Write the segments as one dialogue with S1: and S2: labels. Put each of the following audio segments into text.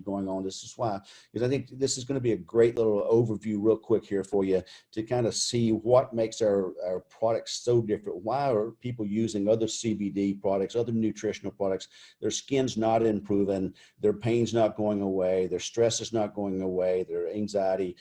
S1: going on. This is why, because I think this is going to be a great little overview real quick here for you to kind of see what makes our products so different. Why are people using other CBD products, other nutritional products? Their skin's not improving, their pain's not going away, their stress is not going away, their anxiety,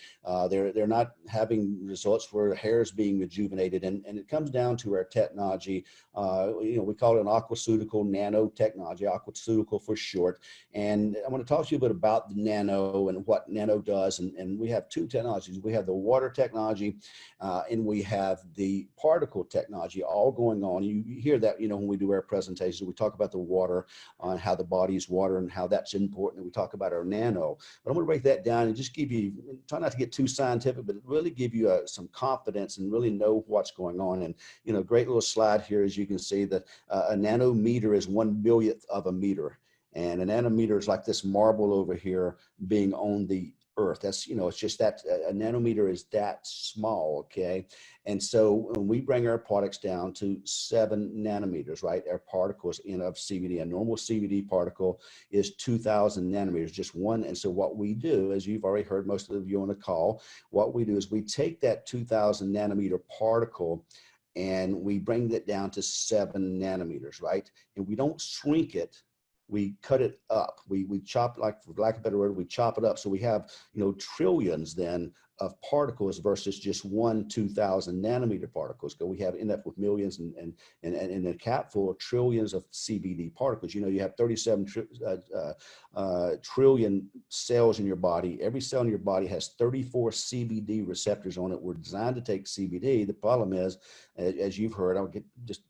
S1: they're not having results where hair is being rejuvenated. And it comes down to our technology. We call it an aquaceutical nanotechnology, aquaceutical for short. And I want to talk to you a bit about the nano and what nano does. And we have two technologies. We have the water technology and we have the particle technology all going on. You hear that, when we do our presentations, we talk about the water, on how the body is water and how that's important. And we talk about our nano. But I'm going to break that down and just give you, try not to get too scientific, but really give you some confidence and really know what's going on. And, great little slide here, as you can see that a nanometer is 1/1,000,000th of a meter. And a nanometer is like this marble over here being on the earth. That's, it's just that a nanometer is that small, okay? And so when we bring our products down to 7 nanometers, right? Our particles of CBD, a normal CBD particle is 2,000 nanometers, just one. And so what we do, as you've already heard most of you on the call, what we do is we take that 2,000 nanometer particle and we bring it down to 7 nanometers, right? And we don't shrink it. We cut it up. We chop, like, for lack of a better word, we chop it up. So we have, trillions then of particles versus just 2,000 nanometer particles. We end up with millions and in a cap full of trillions of CBD particles. You have 37 trillion cells in your body. Every cell in your body has 34 CBD receptors on it. We're designed to take CBD. The problem is, as you've heard, I'll get just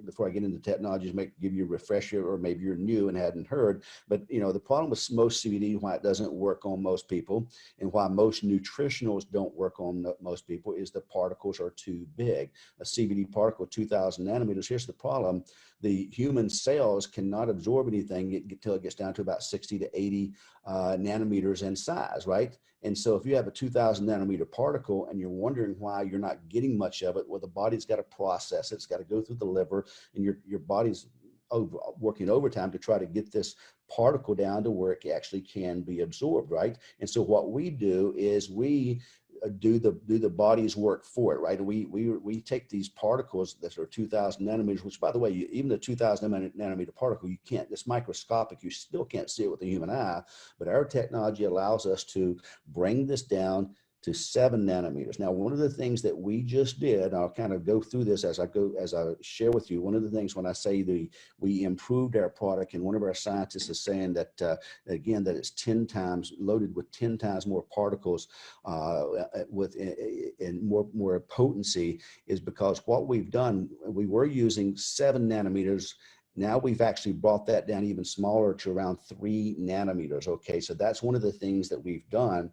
S1: before I get into technologies, give you a refresher, or maybe you're new and hadn't heard, but the problem with most CBD, why it doesn't work on most people and why most nutritionals don't work on most people, is the particles are too big. A CBD particle, 2,000 nanometers, here's the problem. The human cells cannot absorb anything until it gets down to about 60 to 80 nanometers in size, right? And so if you have a 2,000 nanometer particle and you're wondering why you're not getting much of it, well, the body's got to process it. It's got to go through the liver, and your body's working overtime to try to get this particle down to where it actually can be absorbed, right? And so what we do is we do the body's work for it, right? And we take these particles that are 2,000 nanometers, which, by the way, even the 2,000 nanometer particle, you can't, it's microscopic, you still can't see it with the human eye, but our technology allows us to bring this down to 7 nanometers. Now, one of the things that we just did, I'll kind of go through this as I share with you. One of the things when I say we improved our product, and one of our scientists is saying that, again, that it's 10 times loaded with 10 times more particles and more potency, is because what we've done, we were using 7 nanometers. Now we've actually brought that down even smaller to around 3 nanometers. Okay, so that's one of the things that we've done.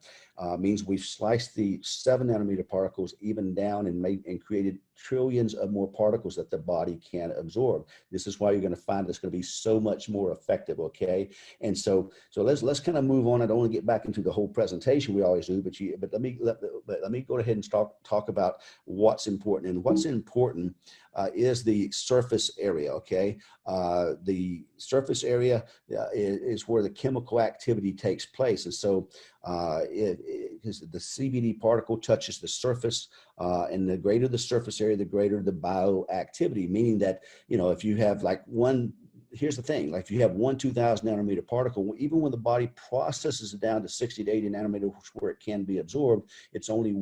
S1: Means we've sliced the 7 nanometer particles even down and created trillions of more particles that the body can absorb. This is why you're going to find it's going to be so much more effective. Okay, and so let's kind of move on. I don't want to get back into the whole presentation we always do, but let me go ahead and talk about what's important. And what's important is the surface area. Okay, the surface area is where the chemical activity takes place, and so because the CBD particle touches the surface, and the greater the surface area, the greater the bioactivity, meaning that, if you have here's the thing, like if you have 2,000 nanometer particle, even when the body processes it down to 60 to 80 nanometers where it can be absorbed, it's only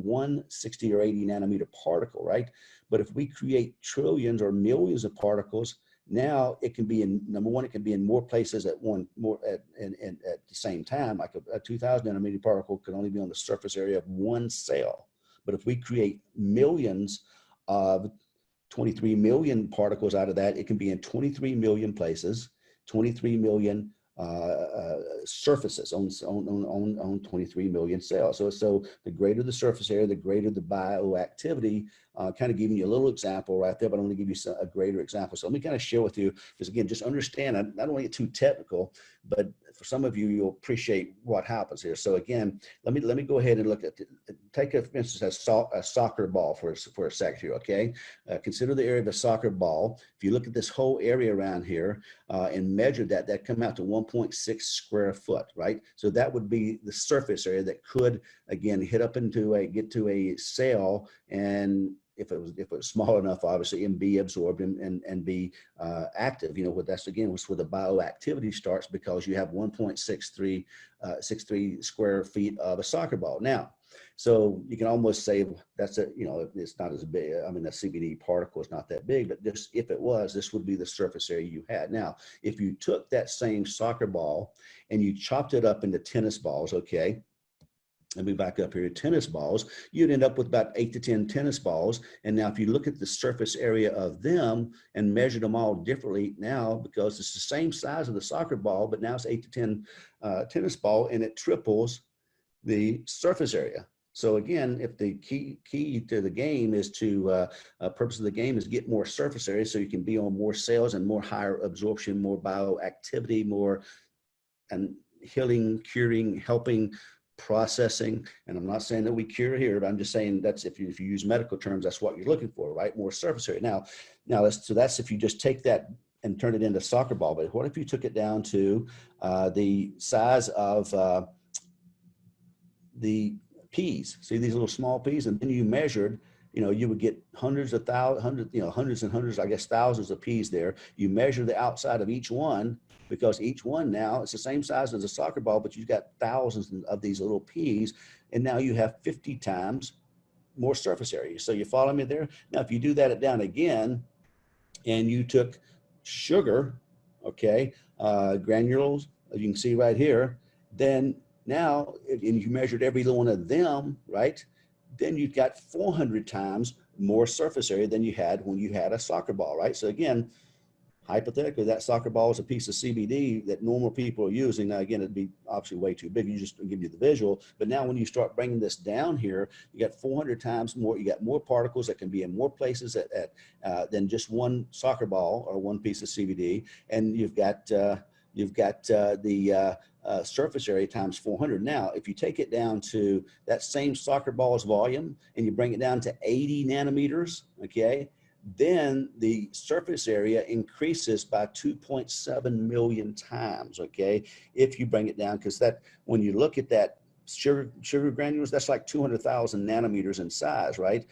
S1: 60 or 80 nanometer particle, right? But if we create trillions or millions of particles, now it can be in, number one, it can be in more places at the same time. Like a 2,000 nanometer particle can only be on the surface area of one cell. But if we create millions of 23 million particles out of that, it can be in 23 million places, 23 million surfaces on 23 million cells. So the greater the surface area, the greater the bioactivity. Kind of giving you a little example right there, but I'm going to give you a greater example. So let me kind of share with you, because again, just understand, I don't want to get too technical, but for some of you, you'll appreciate what happens here. So again, let me go ahead and look at, take a, for instance, a soccer ball for a second here, okay? Consider the area of a soccer ball. If you look at this whole area around here and measure that, that come out to 1.6 square foot, right? So that would be the surface area that could, again, hit up into get to a cell, and if it was small enough, obviously, and be absorbed and be active. You know, what that's again was where the bioactivity starts, because you have 1.63 square feet of a soccer ball. Now, so you can almost say that's a, you know, it's not as big. I mean, the CBD particle is not that big, but this, if it was, this would be the surface area you had. Now, if you took that same soccer ball and you chopped it up into tennis balls, okay, let me back up here, tennis balls, you'd end up with about 8 to 10 tennis balls. And now if you look at the surface area of them and measure them all differently now, because it's the same size of the soccer ball, but now it's 8 to 10 tennis ball, and it triples the surface area. So again, if the key to the game is to, purpose of the game is get more surface area so you can be on more cells and more higher absorption, more bioactivity, more and healing, curing, helping, processing. And I'm not saying that we cure here, but I'm just saying that's, if you use medical terms, that's what you're looking for, right? More surface area. Now so that's if you just take that and turn it into soccer ball. But what if you took it down to the size of the peas? See these little small peas, and then you measured, you know, you would get hundreds of thousands, hundreds and hundreds, I guess thousands of peas there. You measure the outside of each one, because each one now it's the same size as a soccer ball, but you've got thousands of these little peas, and now you have 50 times more surface area. So you follow me there? Now, if you do that down again, and you took sugar, okay, granules, you can see right here, then now, and you measured every one of them, right? Then you've got 400 times more surface area than you had when you had a soccer ball, right? So again, hypothetically, that soccer ball is a piece of CBD that normal people are using. Now, again, it'd be obviously way too big. You just give you the visual. But now when you start bringing this down here, you got 400 times more. You got more particles that can be in more places than just one soccer ball or one piece of CBD. And you've got the surface area times 400. Now, if you take it down to that same soccer ball's volume and you bring it down to 80 nanometers, okay, then the surface area increases by 2.7 million times, okay, if you bring it down, because that, when you look at that sugar granules, that's like 200,000 nanometers in size, right?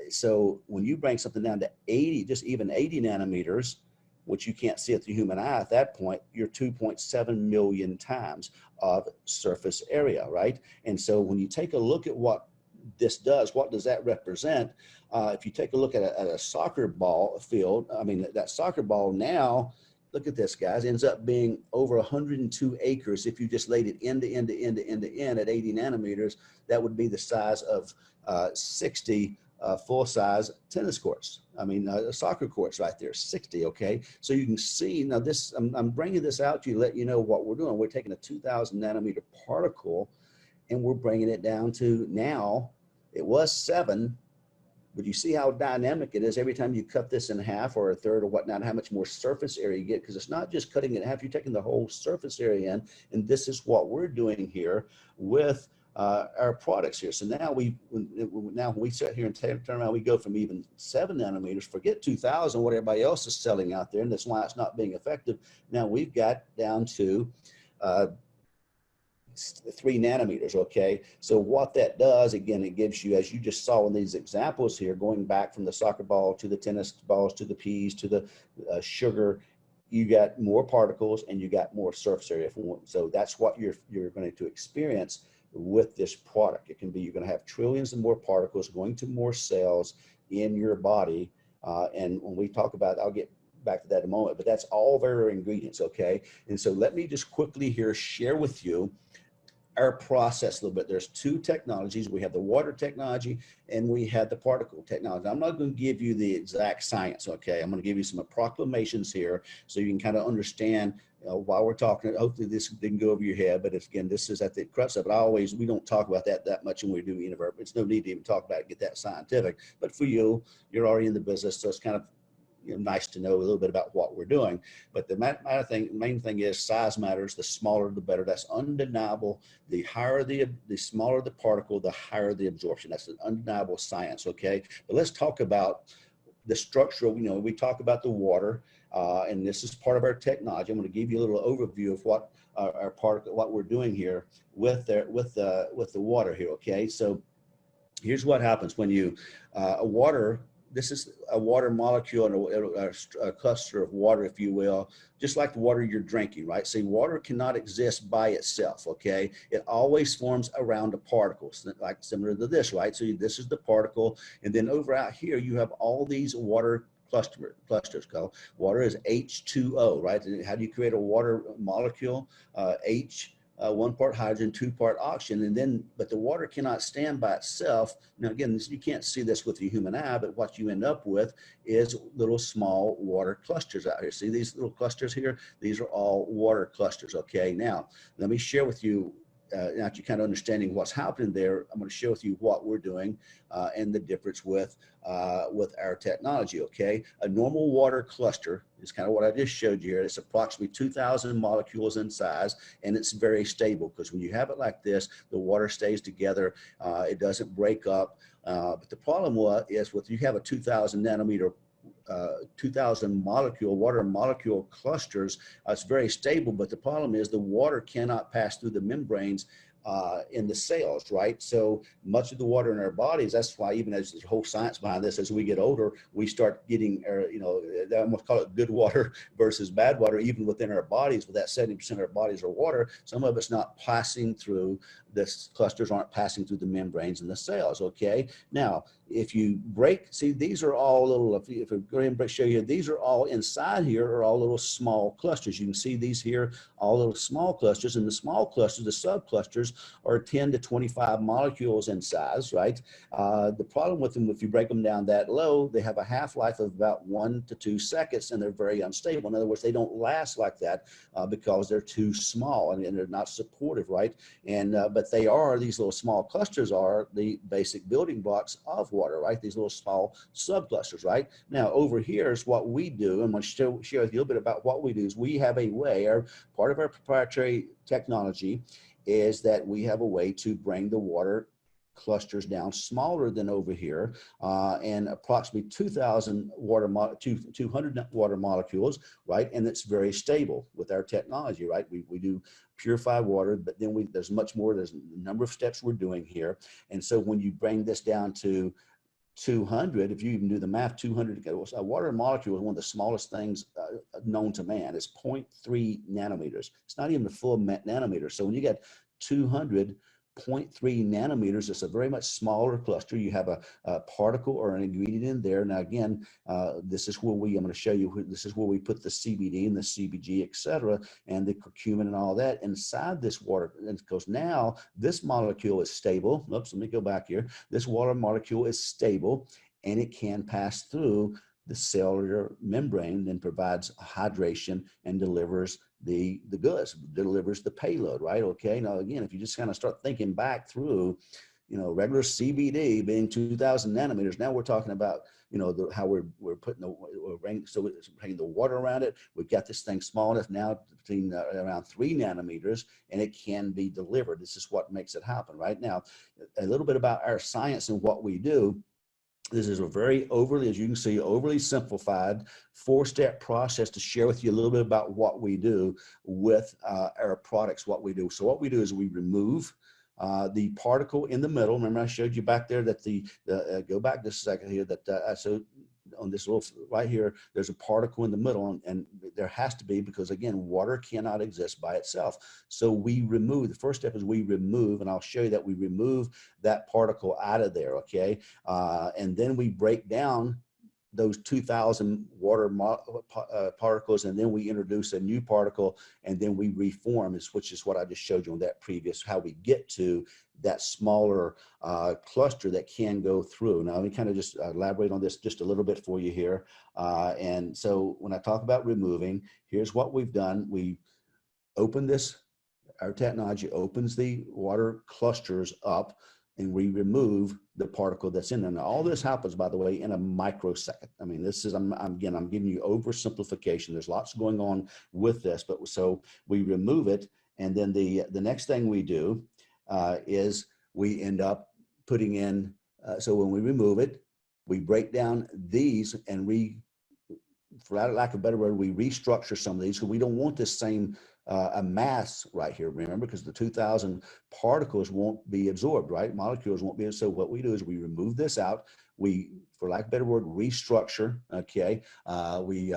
S1: So when you bring something down to 80, just even 80 nanometers, which you can't see at the human eye at that point, you're 2.7 million times of surface area, right? And so when you take a look at what this does, what does that represent? If you take a look at a soccer ball field, I mean, that soccer ball now, look at this, guys, ends up being over 102 acres. If you just laid it end to end to end to end to end at 80 nanometers, that would be the size of 60 full-size tennis courts. I mean, soccer courts right there, 60, okay? So you can see, now this, I'm bringing this out to you, let you know what we're doing. We're taking a 2,000 nanometer particle, and we're bringing it down to, now, it was 7, but you see how dynamic it is every time you cut this in half or a third or whatnot, how much more surface area you get, because it's not just cutting it in half, you're taking the whole surface area in, and this is what we're doing here with our products here. So now when we sit here and turn around, we go from even 7 nanometers, forget 2,000, what everybody else is selling out there, and that's why it's not being effective. Now we've got down to 3 nanometers, okay? So what that does, again, it gives you, as you just saw in these examples here, going back from the soccer ball to the tennis balls to the peas to the sugar, you got more particles and you got more surface area. So that's what you're going to experience with this product. It can be, you're going to have trillions of more particles going to more cells in your body. And when we talk about, I'll get back to that in a moment, but that's all their ingredients, okay? And so let me just quickly here share with you our process a little bit. There's 2 technologies. We have the water technology and we have the particle technology. I'm not going to give you the exact science, okay? I'm going to give you some approximations here so you can kind of understand while we're talking. Hopefully this didn't go over your head, but again, this is at the crux of it. We don't talk about that much when we do Universe. It's no need to even talk about it, get that scientific. But for you, you're already in the business, so it's kind of, nice to know a little bit about what we're doing. But the main thing is size matters. The smaller, the better. That's undeniable. The higher the smaller the particle, the higher the absorption. That's an undeniable science. Okay, but let's talk about the structural. We talk about the water, and this is part of our technology. I'm going to give you a little overview of what what we're doing here with the water here. Okay, so here's what happens when you water. This is a water molecule and a cluster of water, if you will, just like the water you're drinking, right? See, water cannot exist by itself, okay? It always forms around a particle, like similar to this, right? So this is the particle, and then over out here, you have all these water clusters called. Water is H2O, right? And how do you create a water molecule? One part hydrogen, 2 part oxygen, and then, but the water cannot stand by itself. Now, again, you can't see this with the human eye, but what you end up with is little small water clusters out here. See these little clusters here? These are all water clusters, okay? Now, let me share with you, now that you're kind of understanding what's happening there, I'm going to share with you what we're doing and the difference with our technology, okay? A normal water cluster is kind of what I just showed you here. It's approximately 2,000 molecules in size, and it's very stable because when you have it like this, the water stays together. It doesn't break up. But the problem is with you have a 2,000 nanometer 2,000 water molecule clusters, it's very stable, but the problem is the water cannot pass through the membranes in the cells, right? So much of the water in our bodies, that's why even as the whole science behind this, as we get older, we start getting, they almost call it good water versus bad water, even within our bodies. With that 70% of our bodies are water, some of it's not passing through, the clusters aren't passing through the membranes in the cells, okay? Now, if you see, these are all little, if I go ahead and show you, these are all inside here are all little small clusters. You can see these here, all little small clusters, and the small clusters, the subclusters, are 10 to 25 molecules in size, right? The problem with them, if you break them down that low, they have a half-life of about 1 to 2 seconds, and they're very unstable. In other words, they don't last like that because they're too small and they're not supportive, right? And but these little small clusters are the basic building blocks of water, right? These little small subclusters, right? Now, over here is what we do. I'm going to share with you a little bit about what we do. Is we have a way, part of our proprietary technology is that we have a way to bring the water clusters down smaller than over here, and approximately 200 water molecules, right? And it's very stable with our technology, right? We do purify water, but then there's much more. There's a number of steps we're doing here. And so when you bring this down to 200, if you even do the math, 200, a water molecule is one of the smallest things known to man. It's 0.3 nanometers. It's not even a full nanometer. So when you get 200, 0.3 nanometers, it's a very much smaller cluster. You have a particle or an ingredient in there. Now, again, this is where I'm going to show you, this is where we put the CBD and the CBG, et cetera, and the curcumin and all that inside this water. And because now this molecule is stable. Oops, let me go back here. This water molecule is stable, and it can pass through the cellular membrane, then provides hydration and delivers the goods, delivers the payload, right? Okay. Now, again, if you just kind of start thinking back through, regular CBD being 2,000 nanometers, now we're talking about, how we're putting bringing the water around it. We've got this thing small enough now between around 3 nanometers, and it can be delivered. This is what makes it happen right now. A little bit about our science and what we do. This is a very as you can see, overly simplified 4-step process to share with you a little bit about what we do with our products, what we do. So what we do is we remove the particle in the middle. Remember I showed you back there that go back just a second here, that so on this little right here, there's a particle in the middle, and there has to be, because again, water cannot exist by itself. So we remove, the first step is we remove, and I'll show you that we remove that particle out of there, okay? And then we break down those 2,000 water particles, and then we introduce a new particle, and then we reform, which is what I just showed you on that previous, how we get to that smaller cluster that can go through. Now, let me kind of just elaborate on this just a little bit for you here. And so when I talk about removing, here's what we've done. We open this, our technology opens the water clusters up, and we remove the particle that's in there. Now, all this happens, by the way, in a microsecond. I mean, this is, I'm giving you oversimplification. There's lots going on with this, but so we remove it. And then the next thing we do is we end up putting in, so when we remove it, we break down these and for lack of a better word, we restructure some of these because we don't want this same a mass right here, remember, because the 2,000 particles won't be absorbed, right? Molecules won't be. So what we do is we remove this out. We, for lack of a better word, restructure, okay? We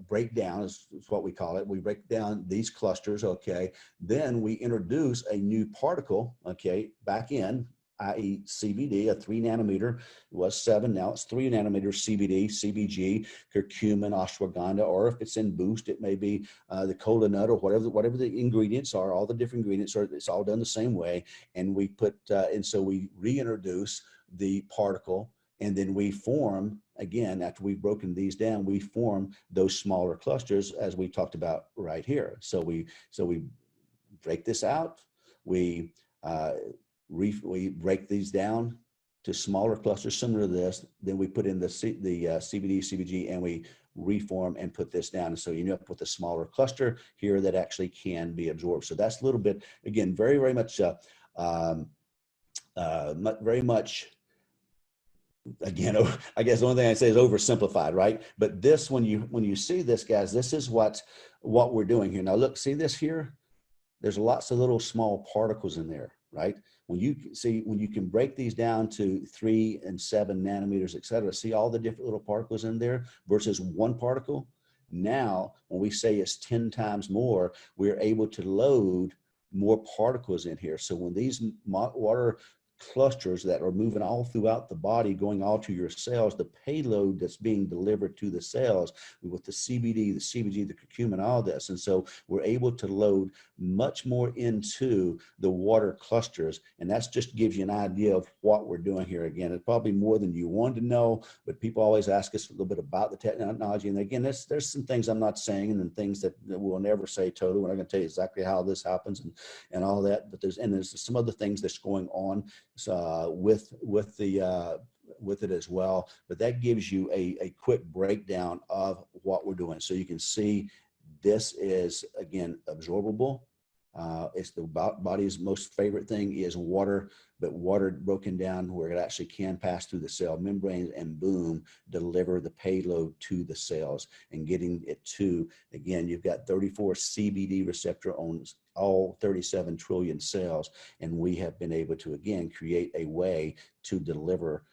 S1: break down, is what we call it. We break down these clusters, okay? Then we introduce a new particle, okay, back in, i.e. CBD, a 3 nanometer, it was 7, now it's 3 nanometers CBD, CBG, curcumin, ashwagandha, or if it's in Boost, it may be the cola nut or whatever the ingredients are, all the different ingredients are, it's all done the same way. And we put, and so we reintroduce the particle, and then we form, again, after we've broken these down, we form those smaller clusters as we talked about right here. So we break this out, we break these down to smaller clusters similar to this. Then we put in the CBD, CBG, and we reform and put this down. And so you end up with a smaller cluster here that actually can be absorbed. So that's a little bit, again, very, very much, very much, again, I guess the only thing I say is oversimplified, right? But this, when you see this, guys, this is what we're doing here. Now look, see this here? There's lots of little small particles in there, right? When you can break these down to 3 and 7 nanometers, et cetera, see all the different little particles in there versus one particle. Now, when we say it's 10 times more, we're able to load more particles in here. So when these water clusters that are moving all throughout the body, going all to your cells, the payload that's being delivered to the cells with the CBD, the CBG, the curcumin, all this. And so we're able to load much more into the water clusters. And that's just gives you an idea of what we're doing here. Again, it's probably more than you wanted to know, but people always ask us a little bit about the technology. And again, there's some things I'm not saying and then things that we'll never say totally. We're not going to tell you exactly how this happens and all that, but there's some other things that's going on with it as well. But that gives you a quick breakdown of what we're doing. So you can see this is, again, absorbable. It's the body's most favorite thing is water, but water broken down where it actually can pass through the cell membranes and boom, deliver the payload to the cells and getting it to, again, you've got 34 CBD receptor on all 37 trillion cells. And we have been able to, again, create a way to deliver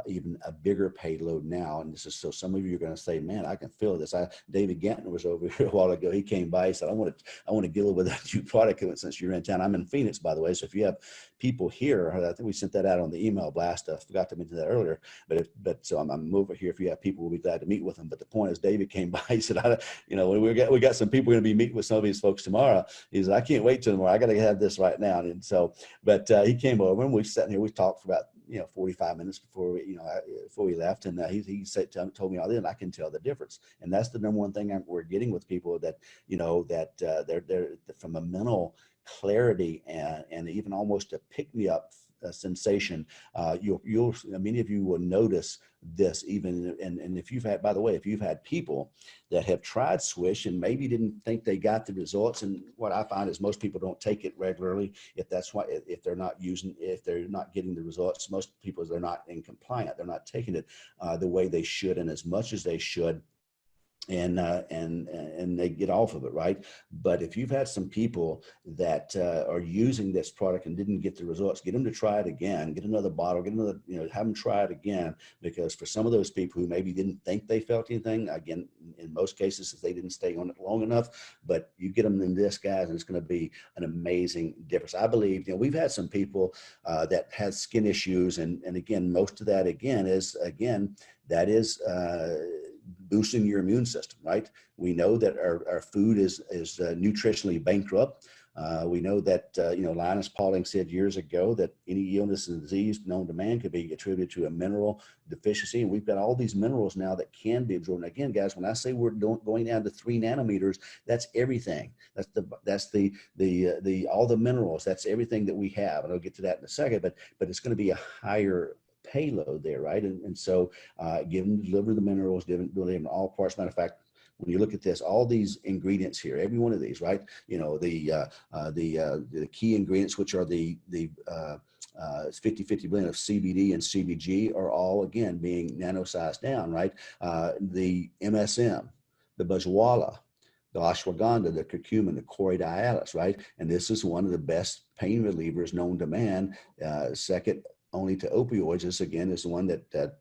S1: even a bigger payload now. And this is, so some of you are going to say, man, I can feel this. David Gantner was over here a while ago. He came by, he said, I want to get over that new product since you're in town. I'm in Phoenix, by the way. So if you have people here, I think we sent that out on the email blast. I forgot to mention that earlier, but so I'm over here. If you have people, we'll be glad to meet with them. But the point is, David came by, he said, we got some people going to be meeting with some of these folks tomorrow. He said, I can't wait till tomorrow. I got to have this right now. And so, but he came over and we sat here, we talked for about 45 minutes before we left, and he said, told me all this, and I can tell the difference. And that's the number one thing we're getting with people, that they're from a mental clarity and even almost a pick-me-up sensation. Many of you will notice this even, and if you've had, by the way, if you've had people that have tried Swish and maybe didn't think they got the results, and what I find is most people don't take it regularly. If they're not getting the results, most people, they're not in compliant, they're not taking it the way they should and as much as they should. And they get off of it, right? But if you've had some people that are using this product and didn't get the results, get them to try it again, get another bottle, get another, have them try it again. Because for some of those people who maybe didn't think they felt anything, again, in most cases, they didn't stay on it long enough, but you get them in this, guys, and it's going to be an amazing difference. I believe, we've had some people that had skin issues, and again, most of that, that is boosting your immune system, right? We know that our food is nutritionally bankrupt. We know that, Linus Pauling said years ago that any illness and disease known to man could be attributed to a mineral deficiency. And we've got all these minerals now that can be absorbed. And again, guys, when I say we're going down to 3 nanometers, that's everything. That's the all the minerals. That's everything that we have. And I'll get to that in a second, but it's going to be a higher payload there, right? And so deliver the minerals, deliver in all parts. Matter of fact, when you look at this, all these ingredients here, every one of these, right? The key ingredients, which are the 50-50 blend of CBD and CBG, are all, again, being nano-sized down, right? The MSM, the bajwala, the ashwagandha, the curcumin, the coridalis, right? And this is one of the best pain relievers known to man, second only to opioids. This, again, is the one that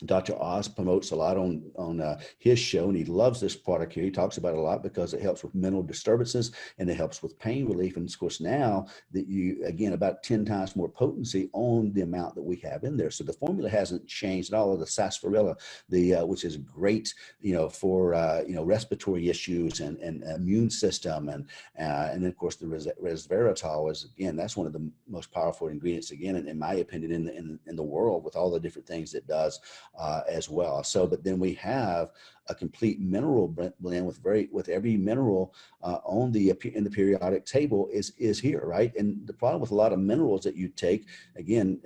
S1: Dr. Oz promotes a lot on his show, and he loves this product here. He talks about it a lot because it helps with mental disturbances and it helps with pain relief. And of course, now that you, again, about 10 times more potency on the amount that we have in there. So the formula hasn't changed at all. Of the sarsaparilla, which is great, for respiratory issues and immune system, and then of course the resveratrol is, again, that's one of the most powerful ingredients, again, in my opinion, in the world, with all the different things it does. As well. So, but then we have a complete mineral blend with every mineral in the periodic table is here, right? And the problem with a lot of minerals that you take, again,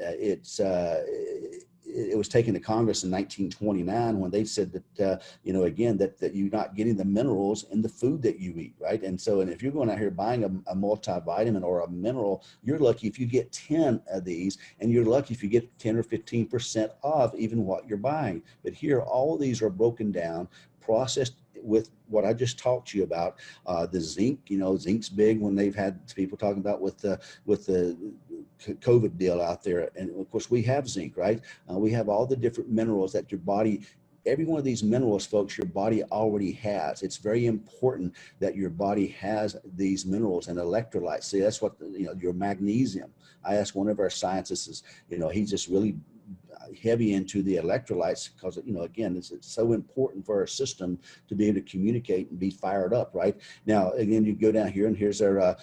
S1: it was taken to Congress in 1929 when they said that, again, that you're not getting the minerals in the food that you eat, right? And so, and if you're going out here buying a multivitamin or a mineral, you're lucky if you get 10 of these, and you're lucky if you get 10 or 15% off even what you're buying. But here, all of these are broken down, processed with what I just talked to you about. The zinc, zinc's big when they've had people talking about with the COVID deal out there. And of course we have zinc, right? We have all the different minerals that your body, every one of these minerals, folks, your body already has. It's very important that your body has these minerals and electrolytes. See, that's what, your magnesium. I asked one of our scientists, he's just really heavy into the electrolytes because, again, it's so important for our system to be able to communicate and be fired up, right? Now, again, you go down here, and here's our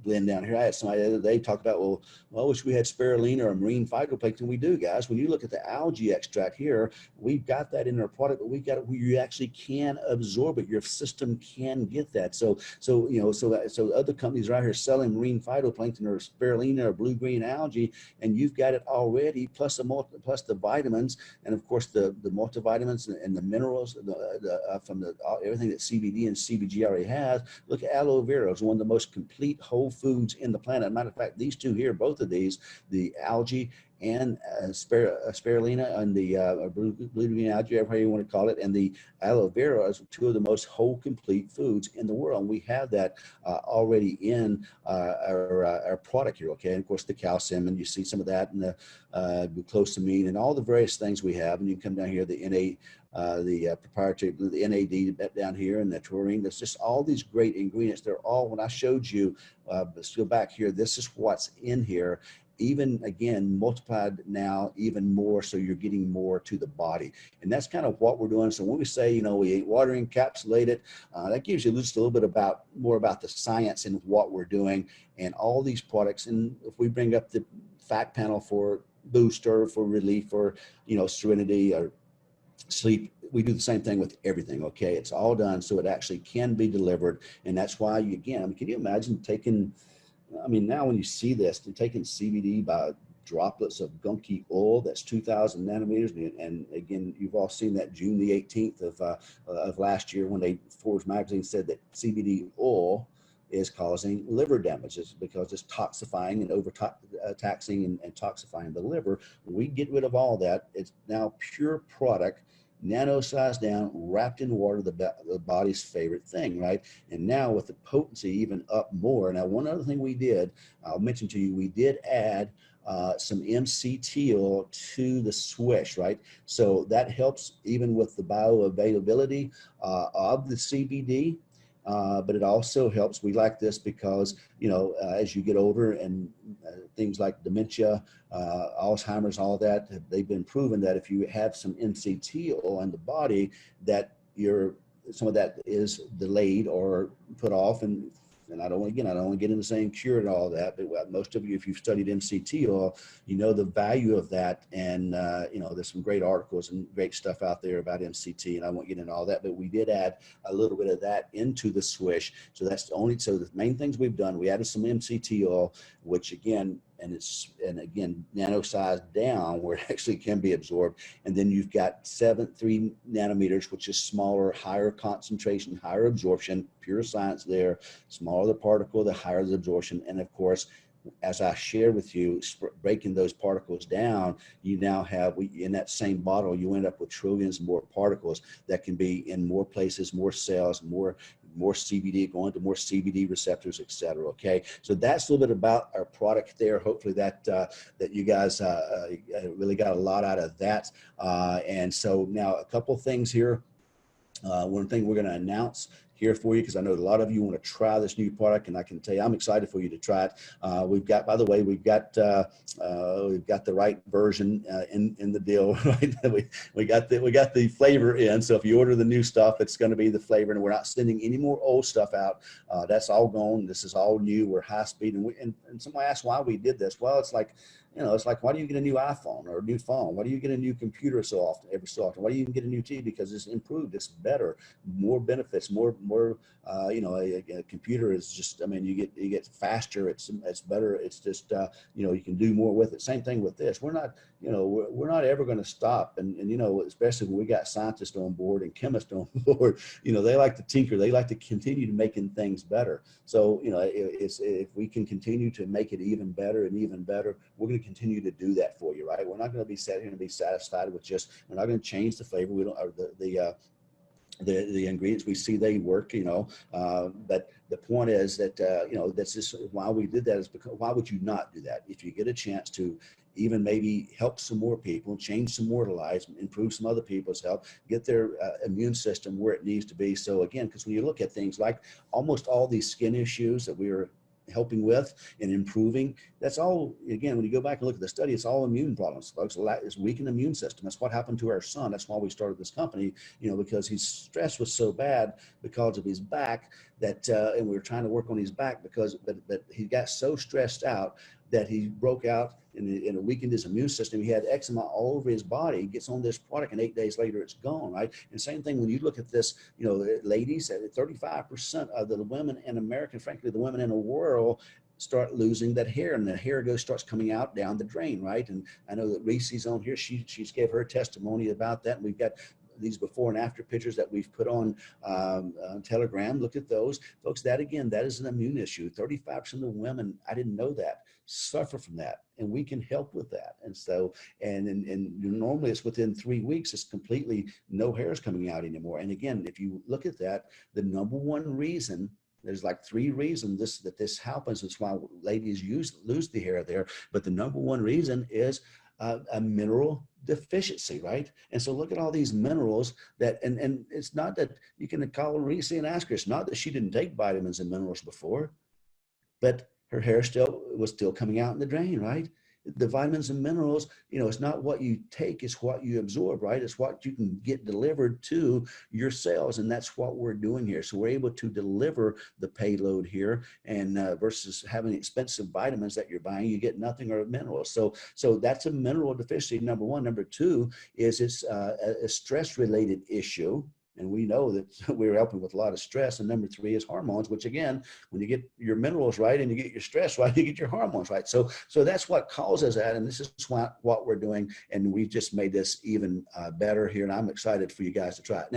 S1: blend down here. I had somebody the other day talk about, well, I wish we had spirulina or marine phytoplankton. We do, guys. When you look at the algae extract here, we've got that in our product, but we got it where you actually can absorb it. Your system can get that. So other companies right here selling marine phytoplankton or spirulina or blue-green algae, and you've got it already, plus the vitamins, and of course the multivitamins and the minerals from everything that CBD and CBG already has. Look at aloe vera. It's one of the most complete whole foods in the planet. Matter of fact, these two here, both of these, the algae and spirulina and the blue-green algae, however you want to call it, and the aloe vera, is two of the most whole, complete foods in the world. And we have that already in our product here, okay? And of course, the calcium, and you see some of that in the glucosamine and all the various things we have. And you come down here, the proprietary, the NAD down here, and the taurine. There's just all these great ingredients. They're all, when I showed you, let's go back here, this is what's in here, even again, multiplied now even more, so you're getting more to the body. And that's kind of what we're doing. So when we say, we eat water encapsulated, that gives you just a little bit more about the science and what we're doing and all these products. And if we bring up the fact panel for booster, for relief, for, serenity or sleep, we do the same thing with everything, okay? It's all done so it actually can be delivered. And that's why can you imagine taking, now when you see this, they're taking CBD by droplets of gunky oil, that's 2,000 nanometers. And again, you've all seen that June the 18th of last year when Forbes magazine said that CBD oil is causing liver damages because it's toxifying and overtaxing and toxifying the liver. When we get rid of all that, it's now pure product, nano-sized down, wrapped in water, the body's favorite thing, right? And now with the potency even up more. Now, one other thing we did, I'll mention to you, we did add some MCT oil to the Swish, right? So that helps even with the bioavailability of the CBD. But it also helps. We like this because, as you get older and things like dementia, Alzheimer's, all that, they've been proven that if you have some MCT oil in the body, that some of that is delayed or put off, and I don't want to get into saying cure and all that, but most of you, if you've studied MCT oil, you know the value of that. And, there's some great articles and great stuff out there about MCT, and I won't get into all that, but we did add a little bit of that into the Swish. So that's so the main things we've done, we added some MCT oil, which again, nano-sized down where it actually can be absorbed. And then you've got 3 nanometers, which is smaller, higher concentration, higher absorption, pure science there. Smaller the particle, the higher the absorption. And of course, as I shared with you, breaking those particles down, you now have, in that same bottle, you end up with trillions more particles that can be in more places, more cells, more CBD, going to more CBD receptors, et cetera. Okay, so that's a little bit about our product there. Hopefully that you guys really got a lot out of that. And so now a couple things here. One thing we're going to announce here for you, because I know a lot of you want to try this new product, and I can tell you I'm excited for you to try it. We've got, by the way, we've got the right version in the deal, right? we got the flavor in. So if you order the new stuff, it's going to be the flavor, and we're not sending any more old stuff out. That's all gone. This is all new. We're high speed, and somebody asked why we did this. Well, it's like, it's like, why do you get a new iPhone or a new phone? Why do you get a new computer every so often? Why do you even get a new TV? Because it's improved, it's better, more benefits, more. A computer is just, you get faster. It's better. It's just, you can do more with it. Same thing with this. We're not ever going to stop. And especially when we got scientists on board and chemists on board, they like to tinker. They like to continue to making things better. So, if we can continue to make it even better and even better, we're going to continue to do that for you, right? We're not going to be satisfied with we're not going to change the flavor. We don't, or the ingredients. We see they work, but the point is that, that's just why we did that, is because why would you not do that? If you get a chance to even maybe help some more people, change some more lives, improve some other people's health, get their immune system where it needs to be. So again, because when you look at things like almost all these skin issues that we're helping with and improving, that's all, again, when you go back and look at the study, it's all immune problems, folks. It's weakened immune system. That's what happened to our son. That's why we started this company, because his stress was so bad because of his back that, and we were trying to work on his back but he got so stressed out that he broke out and it weakened his immune system. He had eczema all over his body. He gets on this product and 8 days later it's gone, right? And same thing when you look at this, ladies, 35% of the women in America, frankly, the women in the world, start losing that hair, and the hair starts coming out down the drain, right? And I know that Reese's on here. She's gave her testimony about that. And we've got these before and after pictures that we've put on Telegram. Look at those, folks. That again, that is an immune issue. 35% of women, I didn't know that, suffer from that, and we can help with that. And so, and normally it's within 3 weeks, it's completely no hairs coming out anymore. And again, if you look at that, the number one reason, there's like 3 reasons that this happens. It's why ladies lose the hair there. But the number one reason is a mineral deficiency, right? And so look at all these minerals that, and it's not that you can call Reese and ask her, it's not that she didn't take vitamins and minerals before, but her hair was still coming out in the drain, right? The vitamins and minerals, it's not what you take, it's what you absorb, right? It's what you can get delivered to your cells. And that's what we're doing here. So we're able to deliver the payload here, and versus having expensive vitamins that you're buying, you get nothing or minerals. So that's a mineral deficiency, number one. Number two is it's a stress related issue. And we know that we're helping with a lot of stress. And number three is hormones, which again, when you get your minerals right and you get your stress right, you get your hormones right. So that's what causes that. And this is what we're doing. And we've just made this even better here. And I'm excited for you guys to try it. Now,